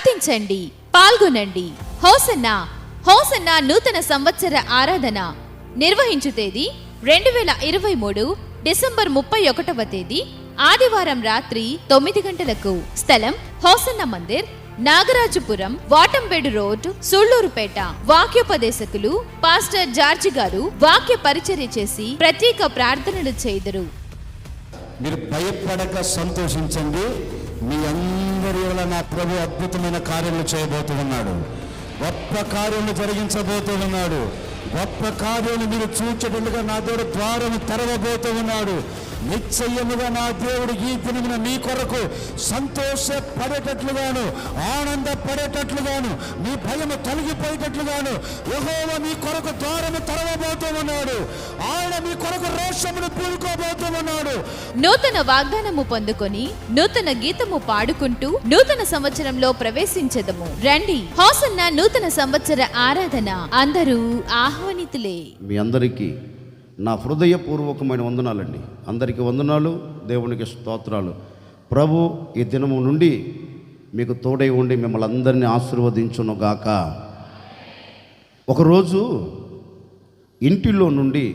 ప్రార్థించండి, పాల్గొనండి. Hosanna hosanna నూతన సంవత్సర ఆరాధన నిర్వహించు తేదీ 2023 డిసెంబర్ 31వ తేదీ ఆదివారం రాత్రి 9 గంటలకు. స్థలం hosanna Mandir, నాగరాజుపురం, వాటంబేడు road, Sullurpeta. వాక్యోపదేశకులు pastor George గారు వాక్య పరిచర్య చేసి ప్రత్యేక ప్రార్థనలు చేయుదురు. మీరు భయపడక సంతోషించండి. మీ అందరి వల్ల నా ప్రభు అద్భుతమైన కార్యములు చేయబోతూ ఉన్నాడు. గొప్ప కార్యములు జరిగించబోతూ ఉన్నాడు. గొప్ప కార్యాలు మీరు చూచేటట్లుగా నా దేవుడు ద్వారము తెరవబోతూ ఉన్నాడు. నిశ్చయముగా నా దేవుడు ఈ దినమున మీ కొరకు సంతోషపడేటట్లుగాను, ఆనందపడేటట్లుగాను, మీ భయము తొలగిపోయేటట్లుగాను యెహోవా మీ కొరకు ద్వారము తెరవబోతూ ఉన్నాడు. ఆయన మీ కొరకు రోషమును పూనుకోబోతూ ఉన్నాడు. నూతన వాగ్దానము పొందుకొని నూతన గీతము పాడుకుంటూ నూతన సంవత్సరంలో ప్రవేశించెదము. రండి, హోసన్న నూతన సంవత్సర ఆరాధన. అందరూ ఆహ్వానితులే. మీ అందరికీ నా హృదయపూర్వకమైన వందనాలండి. అందరికీ వందనాలు, దేవునికి స్తోత్రాలు. ప్రభు ఈ దినము నుండి మీకు తోడై ఉండి మిమ్మల్ని అందరినీ ఆశీర్వదించును గాక. ఒకరోజు ఇంటిలో నుండి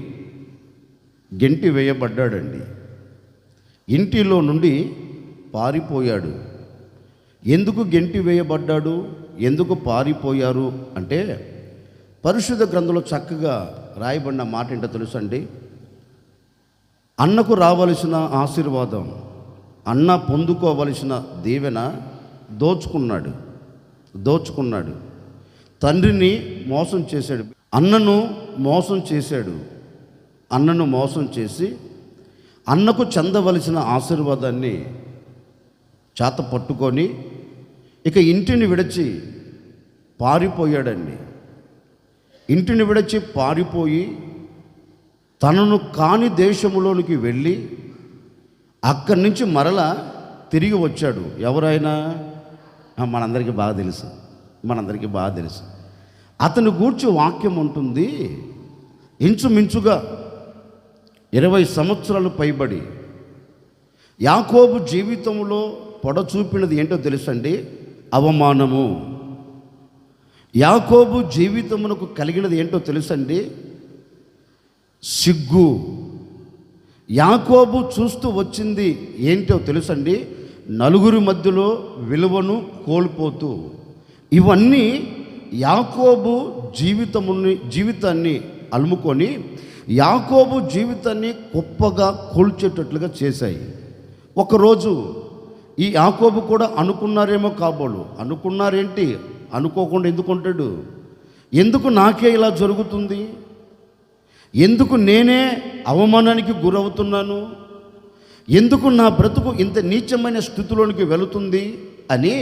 గెంటి వేయబడ్డాడండి. ఇంటిలో నుండి పారిపోయాడు. ఎందుకు గెంటి వేయబడ్డాడు, ఎందుకు పారిపోయారు అంటే పరిశుద్ధ గ్రంథంలో చక్కగా రాయబడిన మాట ఏంటో తెలుసండి. అన్నకు రావలసిన ఆశీర్వాదం, అన్న పొందుకోవలసిన దీవెన దోచుకున్నాడు. తండ్రిని మోసం చేశాడు, అన్నను మోసం చేసి అన్నకు చెందవలసిన ఆశీర్వాదాన్ని చేత పట్టుకొని ఇక ఇంటిని విడిచి పారిపోయాడండి. ఇంటిని విడిచి పారిపోయి తనను కాని దేశంలోనికి వెళ్ళి అక్కడి నుంచి మరలా తిరిగి వచ్చాడు. ఎవరైనా మనందరికీ బాగా తెలుసు. అతను గూర్చి వాక్యం ఉంటుంది. ఇంచుమించుగా 20 సంవత్సరాలు పైబడి యాకోబు జీవితంలో పొడచూపినది ఏంటో తెలుసండి, అవమానము. యాకోబు జీవితమునకు కలిగినది ఏంటో తెలుసండి, సిగ్గు. యాకోబు చూస్తూ వచ్చింది ఏంటో తెలుసండి, నలుగురి మధ్యలో విలువను కోల్పోతూ. ఇవన్నీ యాకోబు జీవితాన్ని అలుముకొని యాకోబు జీవితాన్ని గొప్పగా కూల్చేటట్లుగా చేశాయి. ఒకరోజు ఈ యాకోబు కూడా అనుకున్నారేమో కాబోలు. అనుకున్నారేంటి, అనుకోకుండా ఎందుకుంటాడు? ఎందుకు నాకే ఇలా జరుగుతుంది, ఎందుకు నేనే అవమానానికి గురవుతున్నాను, ఎందుకు నా బ్రతుకు ఇంత నీచమైన స్థితిలోనికి వెళుతుంది అని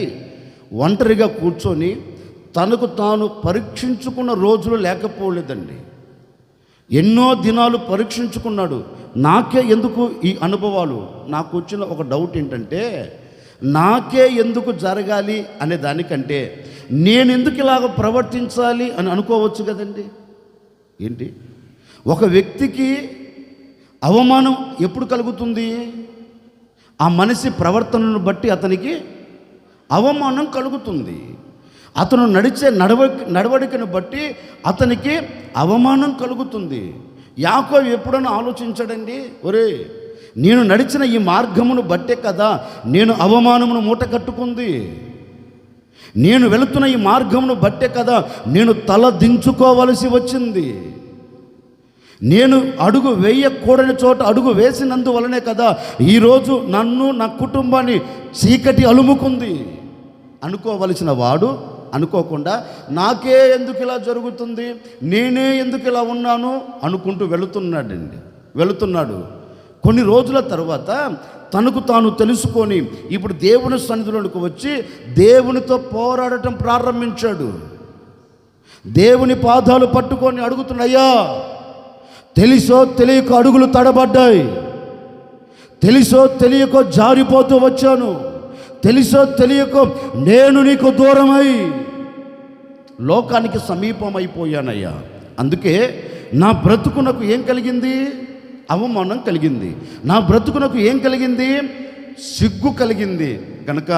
ఒంటరిగా కూర్చొని తనకు తాను పరీక్షించుకున్న రోజులు లేకపోలేదండి. ఎన్నో దినాలు పరీక్షించుకున్నాడు. నాకే ఎందుకు ఈ అనుభవాలు? నాకు వచ్చిన ఒక డౌట్ ఏంటంటే, నాకే ఎందుకు జరగాలి అనే దానికంటే నేను ఎందుకు ఇలాగ ప్రవర్తించాలి అని అనుకోవచ్చు కదండి. ఏంటి, ఒక వ్యక్తికి అవమానం ఎప్పుడు కలుగుతుంది? ఆ మనిషి ప్రవర్తనను బట్టి అతనికి అవమానం కలుగుతుంది. అతను నడిచే నడవడికను బట్టి అతనికి అవమానం కలుగుతుంది. యాకోబు ఎప్పుడైనా ఆలోచించాడండి, ఒరే నేను నడిచిన ఈ మార్గమును బట్టే కదా నేను అవమానమును మూట కట్టుకుంది, నేను వెళుతున్న ఈ మార్గమును బట్టే కదా నేను తల దించుకోవలసి వచ్చింది, నేను అడుగు వేయకూడని చోట అడుగు వేసినందువలనే కదా ఈరోజు నన్ను నా కుటుంబాన్ని చీకటి అలుముకుంది అనుకోవలసిన వాడు అనుకోకుండా నాకే ఎందుకు ఇలా జరుగుతుంది, నేనే ఎందుకు ఇలా ఉన్నాను అనుకుంటూ వెళుతున్నాడు. కొన్ని రోజుల తర్వాత తనకు తాను తెలుసుకొని ఇప్పుడు దేవుని సన్నిధిలోకి వచ్చి దేవునితో పోరాడటం ప్రారంభించాడు. దేవుని పాదాలు పట్టుకొని అడుగుతున్నాయ్యా, తెలుసో తెలియక అడుగులు తడబడ్డాయి, తెలుసో తెలియకో జారిపోతూ వచ్చాను, తెలుసో తెలియకో నేను నీకు దూరమై లోకానికి సమీపమైపోయానయ్యా. అందుకే నా బ్రతుకునకు ఏం కలిగింది? అవమానం కలిగింది. నా బ్రతుకునకు ఏం కలిగింది? సిగ్గు కలిగింది. కనుక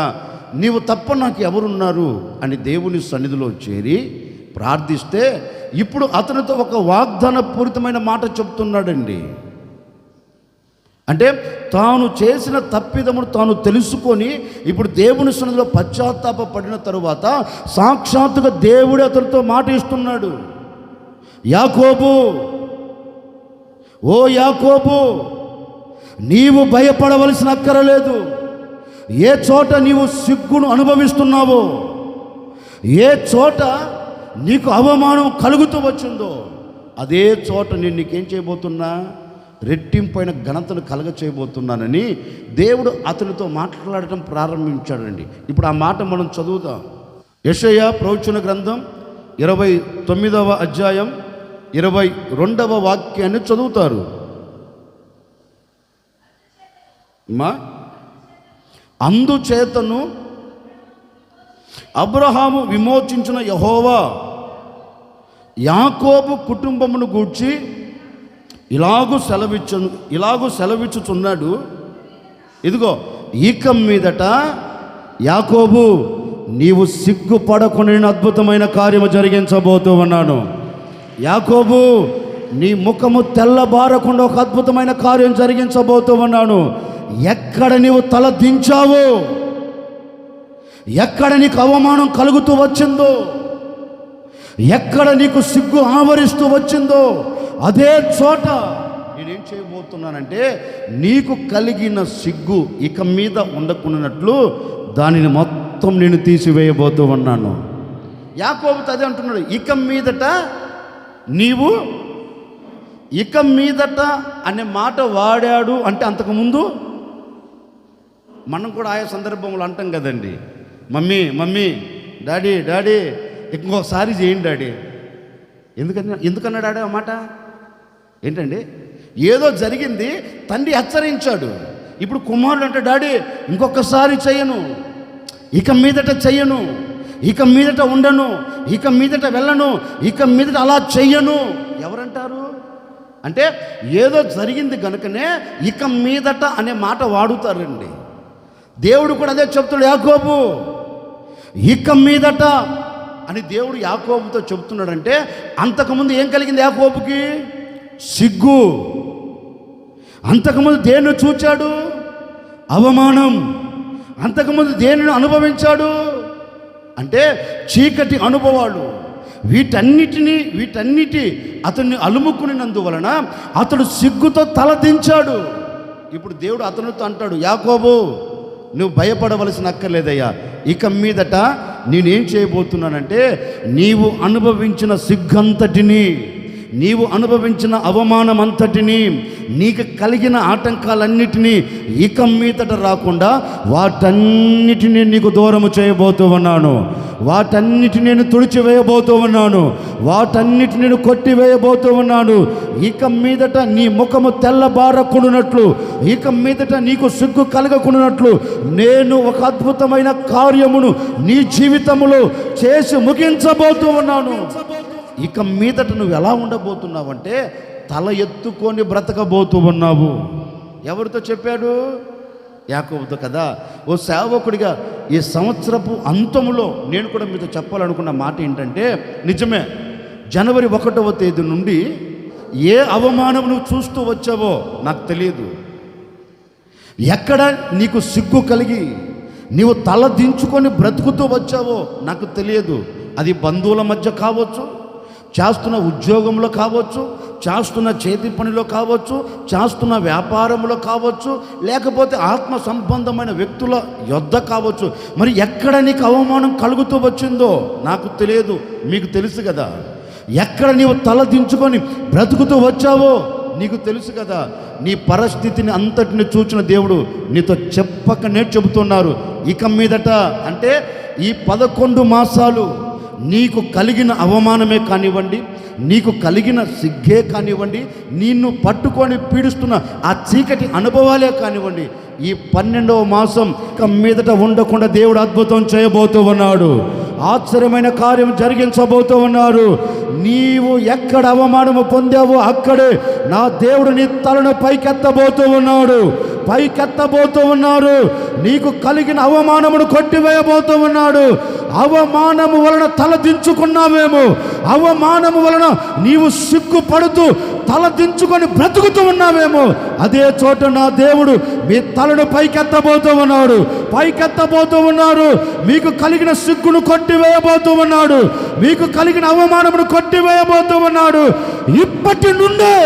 నీవు తప్ప నాకు ఎవరున్నారు అని దేవుని సన్నిధిలో చేరి ప్రార్థిస్తే ఇప్పుడు అతనితో ఒక వాగ్దాన పూరితమైన మాట చెప్తున్నాడండి. అంటే తాను చేసిన తప్పిదమును తాను తెలుసుకొని ఇప్పుడు దేవుని సన్నిధిలో పశ్చాత్తాప పడిన తరువాత సాక్షాత్తుగా దేవుడే అతనితో మాట ఇస్తున్నాడు. యాకోబు, ఓ యాకోబు, నీవు భయపడవలసిన అక్కరలేదు. ఏ చోట నీవు సిగ్గును అనుభవిస్తున్నావో, ఏ చోట నీకు అవమానం కలుగుతూ వచ్చిందో, అదే చోట నేను నీకేం చేయబోతున్నా, రెట్టింపైన ఘనతను కలగ చేయబోతున్నానని దేవుడు అతనితో మాట్లాడటం ప్రారంభించాడండి. ఇప్పుడు ఆ మాట మనం చదువుదాం. యెషయా ప్రవచన గ్రంథం 29వ అధ్యాయం 22వ వాక్యాన్ని చదువుతారు. అందుచేతను అబ్రహాము విమోచించిన యెహోవా యాకోబు కుటుంబమును గూర్చి ఇలాగూ సెలవిచ్చుచున్నాడు. ఇదిగో, ఇక మీదట యాకోబు నీవు సిగ్గుపడకుని అద్భుతమైన కార్యము జరిగించబోతూ ఉన్నాను. యాకోబు, నీ ముఖము తెల్లబారకుండా ఒక అద్భుతమైన కార్యం జరిగించబోతూ ఉన్నాను. ఎక్కడ నీవు తల దించావో, ఎక్కడ నీకు అవమానం కలుగుతూ వచ్చిందో, ఎక్కడ నీకు సిగ్గు ఆవరిస్తూ వచ్చిందో, అదే చోట నేనేం చేయబోతున్నానంటే నీకు కలిగిన సిగ్గు ఇక మీద ఉండకున్నట్లు దానిని మొత్తం నేను తీసివేయబోతూ ఉన్నాను. యాకోబుతో అదే అంటున్నాడు. ఇక మీదట నీవు, ఇక మీదట అనే మాట వాడాడు. అంటే అంతకుముందు మనం కూడా ఆయా సందర్భంలో అంటాం కదండి, మమ్మీ మమ్మీ, డాడీ డాడీ, ఇంకొకసారి చేయండి డాడీ. ఎందుకన్నాడు డాడీ ఆ మాట? ఏంటండి, ఏదో జరిగింది, తండ్రి హెచ్చరించాడు. ఇప్పుడు కుమారుడు అంటే, డాడీ ఇంకొకసారి చెయ్యను, ఇక మీదట చెయ్యను, ఇక మీదట ఉండను, ఇక మీదట వెళ్ళను, ఇక మీదట అలా చెయ్యను. ఎవరంటారు అంటే ఏదో జరిగింది కనుకనే ఇక మీదట అనే మాట వాడుతారండి. దేవుడు కూడా అదే చెప్తున్నాడు. యాకోబు, ఇక మీదట అని దేవుడు యాకోబుతో చెప్తున్నాడంటే అంతకుముందు ఏం కలిగింది యాకోబుకి? సిగ్గు. అంతకుముందు దేన్ని చూచాడు? అవమానం. అంతకుముందు దేనిని అనుభవించాడు అంటే చీకటి అనుభవాలు. వీటన్నిటి అతన్ని అలుముకునినందువలన అతడు సిగ్గుతో తలదించాడు. ఇప్పుడు దేవుడు అతనితో అంటాడు, యాకోబు నువ్వు భయపడవలసిన అక్కర్లేదయ్యా. ఇక మీదట నేనేం చేయబోతున్నానంటే నీవు అనుభవించిన సిగ్గంతటిని, నీవు అనుభవించిన అవమానం అంతటిని, నీకు కలిగిన ఆటంకాలన్నిటినీ ఇక మీదట రాకుండా వాటన్నిటినీ నీకు దూరము చేయబోతూ ఉన్నాను. వాటన్నిటిని నేను తుడిచివేయబోతూ ఉన్నాను. వాటన్నిటిని నేను కొట్టివేయబోతూ ఉన్నాను. ఇక మీదట నీ ముఖము తెల్లబారకుండానట్లు, ఇక మీదట నీకు సిగ్గు కలగకుండానట్లు నేను ఒక అద్భుతమైన కార్యమును నీ జీవితములో చేసి ముగించబోతూ ఉన్నాను. ఇక మీదట నువ్వు ఎలా ఉండబోతున్నావంటే తల ఎత్తుకొని బ్రతకబోతూ ఉన్నావు. ఎవరితో చెప్పాడు? యాకోబుతో కదా. ఓ సేవకుడిగా ఈ సంవత్సరపు అంతములో నేను కూడా మీతో చెప్పాలనుకున్న మాట ఏంటంటే, నిజమే, జనవరి 1వ తేదీ నుండి ఏ అవమానం నువ్వు చూస్తూ వచ్చావో నాకు తెలియదు. ఎక్కడ నీకు సిగ్గు కలిగి నీవు తల దించుకొని బ్రతుకుతూ వచ్చావో నాకు తెలియదు. అది బంధువుల మధ్య కావచ్చు, చేస్తున్న ఉద్యోగంలో కావచ్చు, చేస్తున్న చేతి పనిలో కావచ్చు, చేస్తున్న వ్యాపారంలో కావచ్చు, లేకపోతే ఆత్మ సంబంధమైన వ్యక్తుల యొద్ద కావచ్చు. మరి ఎక్కడ నీకు అవమానం కలుగుతూ వచ్చిందో నాకు తెలియదు, మీకు తెలుసు కదా. ఎక్కడ నీవు తల దించుకొని బ్రతుకుతూ వచ్చావో నీకు తెలుసు కదా. నీ పరిస్థితిని అంతటిని చూచిన దేవుడు నీతో చెప్పకనే చెబుతున్నారు. ఇక మీదట అంటే ఈ 11 మాసాలు నీకు కలిగిన అవమానమే కానివ్వండి, నీకు కలిగిన సిగ్గే కానివ్వండి, నిన్ను పట్టుకొని పీడిస్తున్న ఆ చీకటి అనుభవాలే కానివ్వండి, ఈ 12వ మాసం ఇక మీదట ఉండకుండా దేవుడు అద్భుతం చేయబోతూ ఉన్నాడు. ఆశ్చర్యమైన కార్యం జరిగించబోతూ ఉన్నారు. నీవు ఎక్కడ అవమానము పొందావో అక్కడే నా దేవుడు నీ తలను పైకెత్తబోతూ ఉన్నాడు. పైకెత్తబోతూ ఉన్నారు. నీకు కలిగిన అవమానమును కొట్టివేయబోతూ ఉన్నాడు. అవమానము వలన తల దించుకున్నావేమో, అవమానము వలన నీవు సిగ్గుపడుతూ తల దించుకొని బ్రతుకుతూ ఉన్నావేమో, అదే చోట నా దేవుడు మీ తలను పైకెత్తబోతూ ఉన్నాడు, పైకెత్తబోతూ ఉన్నారు. మీకు కలిగిన సిగ్గును కొట్టివేయబోతూ ఉన్నాడు, మీకు కలిగిన అవమానమును కొట్టివేయబోతూ ఉన్నాడు. ఇప్పటి నుండే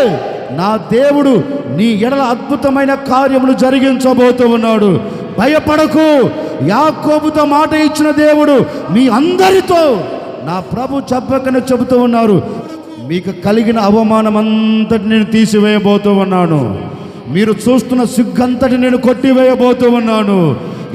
నా దేవుడు నీ ఎడల అద్భుతమైన కార్యములు జరిగించబోతూ ఉన్నాడు. భయపడకు. యాకోబుతో మాట ఇచ్చిన దేవుడు మీ అందరితో నా ప్రభు చెప్పకనే చెబుతూ ఉన్నారు. మీకు కలిగిన అవమానం అంతటి నేను తీసివేయబోతూ ఉన్నాను. మీరు చూస్తున్న సిగ్గంతటి నేను కొట్టివేయబోతూ ఉన్నాను.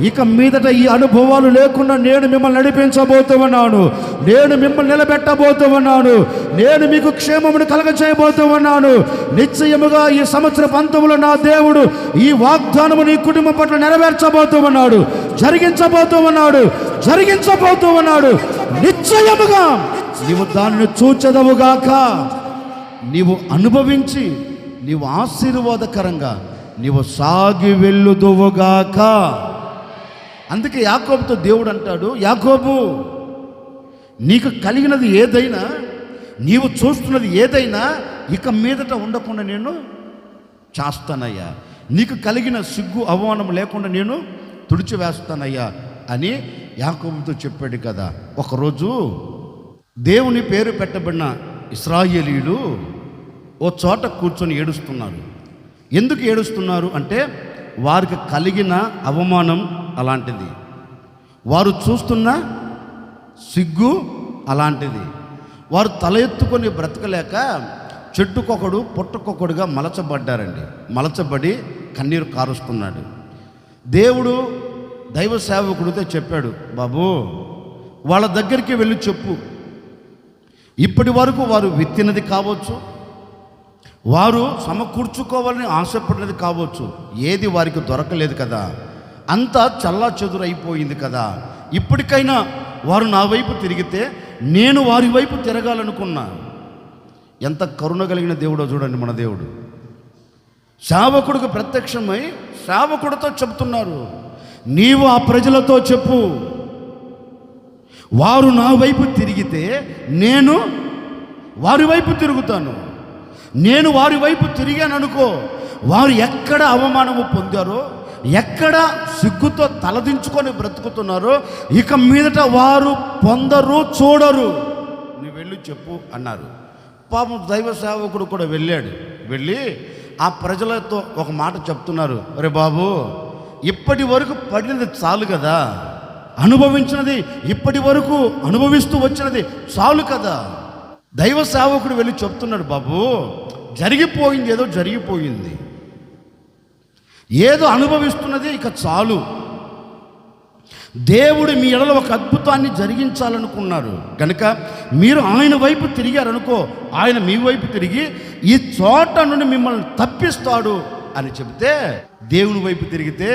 ఇక మీదట ఈ అనుభవాలు లేకుండా నేను మిమ్మల్ని నడిపించబోతూ ఉన్నాను. నేను మిమ్మల్ని నిలబెట్టబోతూ ఉన్నాను. నేను మీకు క్షేమమును కలగచేయబోతూ ఉన్నాను. నిశ్చయముగా ఈ సంవత్సర అంతములో నా దేవుడు ఈ వాగ్దానము నీ కుటుంబం పట్ల నెరవేర్చబోతూ ఉన్నాడు, జరిగించబోతూ ఉన్నాడు, జరిగించబోతూ ఉన్నాడు. నిశ్చయముగా నీవు దానిని చూచెదవుగాక, నీవు అనుభవించి నీవు ఆశీర్వాదకరంగా నీవు సాగి వెళ్ళుదువుగాక. అందుకే యాకోబుతో దేవుడు అంటాడు, యాకోబు నీకు కలిగినది ఏదైనా, నీవు చూస్తున్నది ఏదైనా ఇక మీదట ఉండకుండా నేను చేస్తానయ్యా. నీకు కలిగిన సిగ్గు అవమానం లేకుండా నేను తుడిచివేస్తానయ్యా అని యాకోబుతో చెప్పాడు కదా. ఒకరోజు దేవుని పేరు పెట్టబడిన ఇశ్రాయేలీయులు ఓ చోట కూర్చొని ఏడుస్తున్నారు. ఎందుకు ఏడుస్తున్నారు అంటే వారికి కలిగిన అవమానం అలాంటిది, వారు చూస్తున్న సిగ్గు అలాంటిది. వారు తల ఎత్తుకొని బ్రతకలేక చెట్టుకొకడు పుట్టకొకడుగా మలచబడ్డారండి. మలచబడి కన్నీరు కారుస్తున్నాడు. దేవుడు దైవ సేవకుడితో చెప్పాడు, బాబు వాళ్ళ దగ్గరికి వెళ్ళి చెప్పు, ఇప్పటి వరకు వారు విత్తినది కావచ్చు, వారు సమకూర్చుకోవాలని ఆశపడినది కావచ్చు, ఏది వారికి దొరకలేదు కదా, అంతా చల్లా చెదురైపోయింది కదా. ఇప్పటికైనా వారు నా వైపు తిరిగితే నేను వారి వైపు తిరగాలనుకున్నా. ఎంత కరుణ కలిగిన దేవుడో చూడండి మన దేవుడు. సేవకుడికి ప్రత్యక్షమై సేవకుడితో చెప్తున్నారు, నీవు ఆ ప్రజలతో చెప్పు, వారు నా వైపు తిరిగితే నేను వారి వైపు తిరుగుతాను. నేను వారి వైపు తిరిగాను అనుకో, వారు ఎక్కడ అవమానము పొందారో, ఎక్కడ సిగ్గుతో తలదించుకొని బ్రతుకుతున్నారో ఇక మీదట వారు పొందరు, చూడరు. నువ్వు వెళ్ళి చెప్పు అన్నారు. పాపం దైవ సేవకుడు కూడా వెళ్ళాడు. వెళ్ళి ఆ ప్రజలతో ఒక మాట చెప్తున్నారు, అరే బాబు ఇప్పటి వరకు పడినది చాలు కదా, అనుభవించినది ఇప్పటి వరకు అనుభవిస్తూ వచ్చినది చాలు కదా. దైవ సేవకుడు వెళ్ళి చెప్తున్నాడు, బాబు జరిగిపోయింది, ఏదో జరిగిపోయింది, ఏదో అనుభవిస్తున్నది ఇక చాలు. దేవుడు మీ ఎడల ఒక అద్భుతాన్ని జరిగించాలనుకున్నారు కనుక మీరు ఆయన వైపు తిరిగారనుకో, ఆయన మీ వైపు తిరిగి ఈ చోట నుండి మిమ్మల్ని తప్పిస్తాడు అని చెబితే, దేవుని వైపు తిరిగితే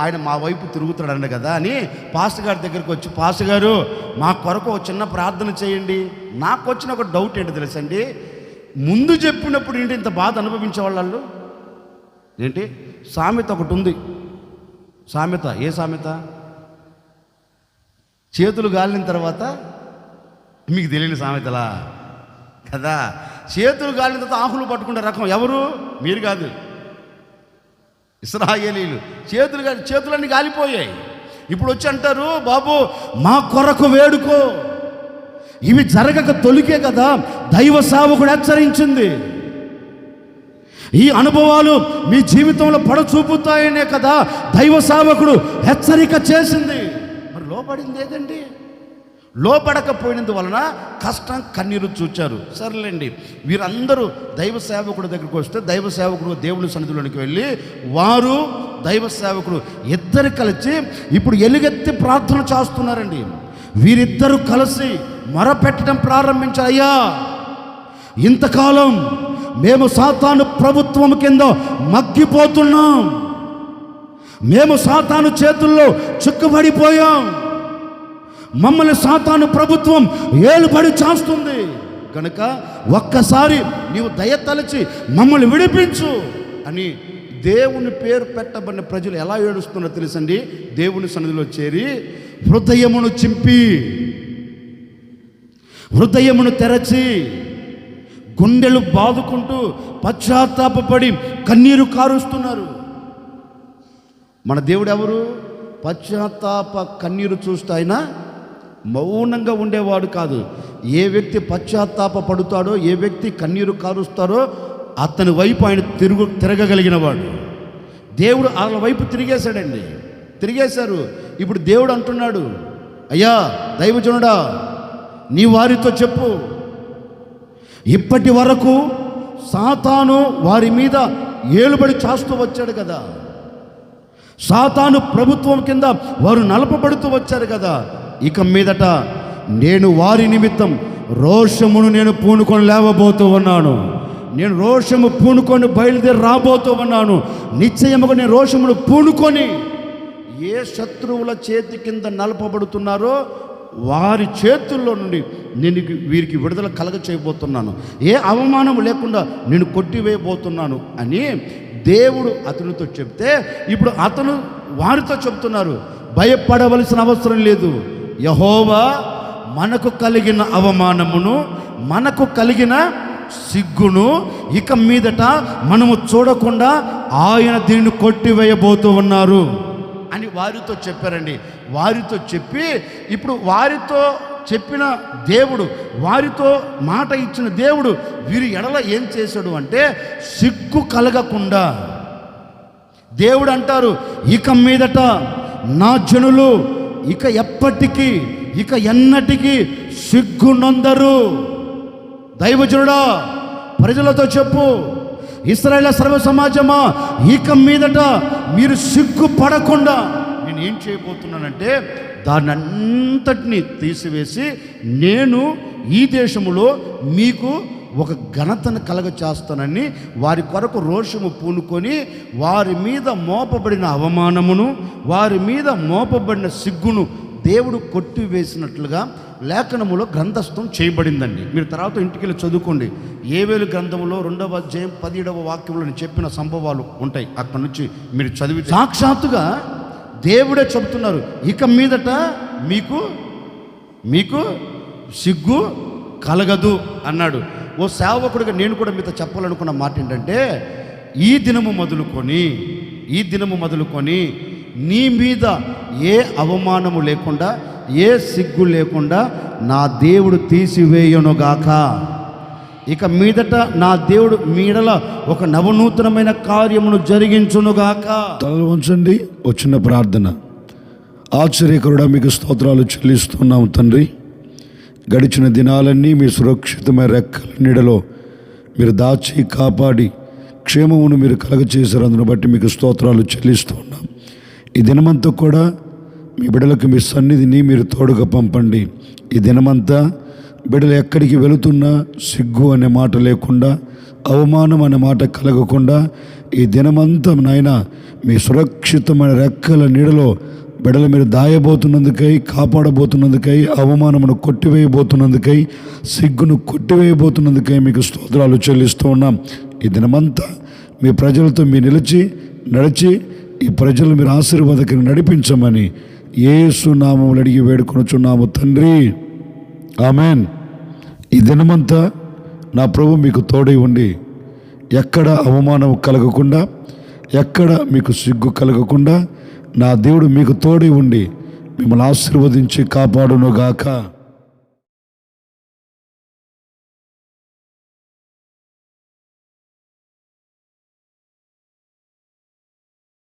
ఆయన మా వైపు తిరుగుతాడన్న కదా అని పాస్టర్ గారి దగ్గరికి వచ్చి, పాస్టర్ గారు మా కొరకు ఒక చిన్న ప్రార్థన చేయండి. నాకు వచ్చిన ఒక డౌట్ ఏంటో తెలుసండి, ముందు చెప్పినప్పుడు ఏంటి ఇంత బాధ అనుభవించే వాళ్ళు ఏంటి? సామెత ఒకటి ఉంది. సామెత, ఏ సామెత? చేతులు గాలిన తర్వాత మీకు తెలియని సామెతలా కదా. చేతులు గాలిన తర్వాత ఆకులు పట్టుకునే రకం ఎవరు? మీరు కాదు, ఇశ్రాయేలీయులు. చేతులన్నీ గాలిపోయాయి. ఇప్పుడు వచ్చి అంటారు, బాబు మా కొరకు వేడుకో. ఇవి జరగక తొలికే కదా దైవ సేవకుడు హెచ్చరించింది. ఈ అనుభవాలు మీ జీవితంలో పడచూపుతాయనే కదా దైవ సేవకుడు హెచ్చరిక చేసింది. మరి లోపడింది ఏదండి? లోపడకపోయినందువలన కష్టం, కన్నీరు చూచారు. సర్లేండి, వీరందరూ దైవ సేవకుడి దగ్గరికి వస్తే దైవ సేవకుడు దేవుని సన్నిధిలోనికి వెళ్ళి వారు దైవ సేవకుడు ఇద్దరు కలిసి ఇప్పుడు ఎలుగెత్తి ప్రార్థన చేస్తున్నారండి. వీరిద్దరూ కలిసి మొరపెట్టడం ప్రారంభించారు, అయ్యా ఇంతకాలం మేము సాతాను ప్రభుత్వం కింద మగ్గిపోతున్నాం, మేము సాతాను చేతుల్లో చిక్కుబడిపోయాం, మమ్మల్ని సాతాను ప్రభుత్వం ఏలుబడి చేస్తుంది కనుక ఒక్కసారి నీవు దయతలచి మమ్మల్ని విడిపించు అని దేవుని పేరు పెట్టబడిన ప్రజలు ఎలా ఏడుస్తున్నారో తెలుసండి. దేవుని సన్నిధిలో చేరి హృదయమును చింపి, హృదయమును తెరచి, గుండెలు బాదుకుంటూ పశ్చాత్తాపపడి కన్నీరు కారుస్తున్నారు. మన దేవుడు ఎవరు? పశ్చాత్తాప కన్నీరు చూస్తే ఆయన మౌనంగా ఉండేవాడు కాదు. ఏ వ్యక్తి పశ్చాత్తాప పడుతాడో, ఏ వ్యక్తి కన్నీరు కారుస్తాడో అతని వైపు ఆయన తిరగగలిగిన వాడు. దేవుడు వాళ్ళ వైపు తిరిగేశారు. ఇప్పుడు దేవుడు అంటున్నాడు, అయ్యా దైవజనుడా, నీ వారితో చెప్పు, ఇప్పటి వరకు సాతాను వారి మీద ఏలుబడి చాస్తూ వచ్చాడు కదా, సాతాను ప్రభుత్వం కింద వారు నలపబడుతూ వచ్చారు కదా, ఇక మీదట నేను వారి నిమిత్తం రోషమును నేను పూనుకొని లేవబోతూ ఉన్నాను. నేను రోషము పూనుకొని బయలుదేరి రాబోతూ ఉన్నాను. నిశ్చయముగా నేను రోషమును పూనుకొని ఏ శత్రువుల చేతి కింద నలపబడుతున్నారో వారి చేతుల్లో నుండి నేను వీరికి విడుదల కలగ చేయబోతున్నాను. ఏ అవమానం లేకుండా నేను కొట్టివేయబోతున్నాను అని దేవుడు అతనితో చెప్తే, ఇప్పుడు అతను వారితో చెప్తున్నారు, భయపడవలసిన అవసరం లేదు. యెహోవా మనకు కలిగిన అవమానమును, మనకు కలిగిన సిగ్గును ఇక మీదట మనము చూడకుండా ఆయన దీన్ని కొట్టివేయబోతూ ఉన్నారు అని వారితో చెప్పారండి. వారితో చెప్పి, ఇప్పుడు వారితో చెప్పిన దేవుడు, వారితో మాట ఇచ్చిన దేవుడు వీరి ఎడల ఏం చేశాడు అంటే, సిగ్గు కలగకుండా దేవుడు అంటారు, ఇక మీదట నా జనులు ఇక ఎప్పటికీ ఇక ఎన్నటికీ సిగ్గునందరు. దైవజనుడా, ప్రజలతో చెప్పు, ఇశ్రాయేలు సర్వ సమాజమా, ఇక మీదట మీరు సిగ్గుపడకుండా నేను ఏం చేయబోతున్నానంటే దాన్ని అంతటినీ తీసివేసి నేను ఈ దేశంలో మీకు ఒక ఘనతను కలగ చేస్తానని వారి కొరకు రోషము పూనుకొని వారి మీద మోపబడిన అవమానమును, వారి మీద మోపబడిన సిగ్గును దేవుడు కొట్టివేసినట్లుగా లేఖనములో గ్రంథస్థం చేయబడిందండి. మీరు తర్వాత ఇంటికి వెళ్ళి చదువుకోండి. యేవేలు గ్రంథంలో 2వ అధ్యాయం 17వ వాక్యంలో నేను చెప్పిన సంభవాలు ఉంటాయి. అక్కడి నుంచి మీరు చదివి సాక్షాత్తుగా దేవుడే చెబుతున్నారు, ఇక మీదట మీకు సిగ్గు కలగదు అన్నాడు. ఓ సేవకుడిగా నేను కూడా మీతో చెప్పాలనుకున్న మాట ఏంటంటే, ఈ దినము మొదలుకొని నీ మీద ఏ అవమానము లేకుండా, ఏ సిగ్గు లేకుండా నా దేవుడు తీసివేయునుగాక. ఇక మీదట నా దేవుడు మీడల ఒక నవనూతనమైన కార్యమును జరిగించునుగాక. తలలు ఉంచండి. వచ్చిన ప్రార్థన. ఆశ్చర్యకరుడా, మీకు స్తోత్రాలు చెల్లిస్తున్నాము తండ్రి. గడిచిన దినాలన్నీ మీ సురక్షితమైన రెక్కల నీడలో మీరు దాచి కాపాడి క్షేమమును మీరు కలగచేశారు. అందును బట్టి మీకు స్తోత్రాలు చెల్లిస్తున్నాం. ఈ దినమంతా కూడా మీ బిడ్డలకు మీ సన్నిధిని మీరు తోడుగా పంపండి. ఈ దినమంతా బిడ్డలు ఎక్కడికి వెళుతున్నా సిగ్గు అనే మాట లేకుండా, అవమానం అనే మాట కలగకుండా ఈ దినమంతా నాయన మీ సురక్షితమైన రెక్కల నీడలో బిడ్డలు మీరు దాయబోతున్నందుకై, కాపాడబోతున్నందుకై, అవమానమును కొట్టివేయబోతున్నందుకై, సిగ్గును కొట్టివేయబోతున్నందుకై మీకు స్తోత్రాలు చెల్లిస్తూ ఉన్నాం. ఈ దినమంతా మీ ప్రజలతో మీరు నడిచి ఈ ప్రజలు మీరు ఆశీర్వాదకరంగా నడిపించమని యేసు నామములో అడిగి వేడుకొనుచున్నాము తండ్రి, ఆమెన్. ఈ దినమంతా నా ప్రభు మీకు తోడై ఉండి ఎక్కడ అవమానం కలగకుండా, ఎక్కడ మీకు సిగ్గు కలగకుండా నా దేవుడు మీకు తోడై ఉండి మిమ్మల్ని ఆశీర్వదించి కాపాడునుగాక.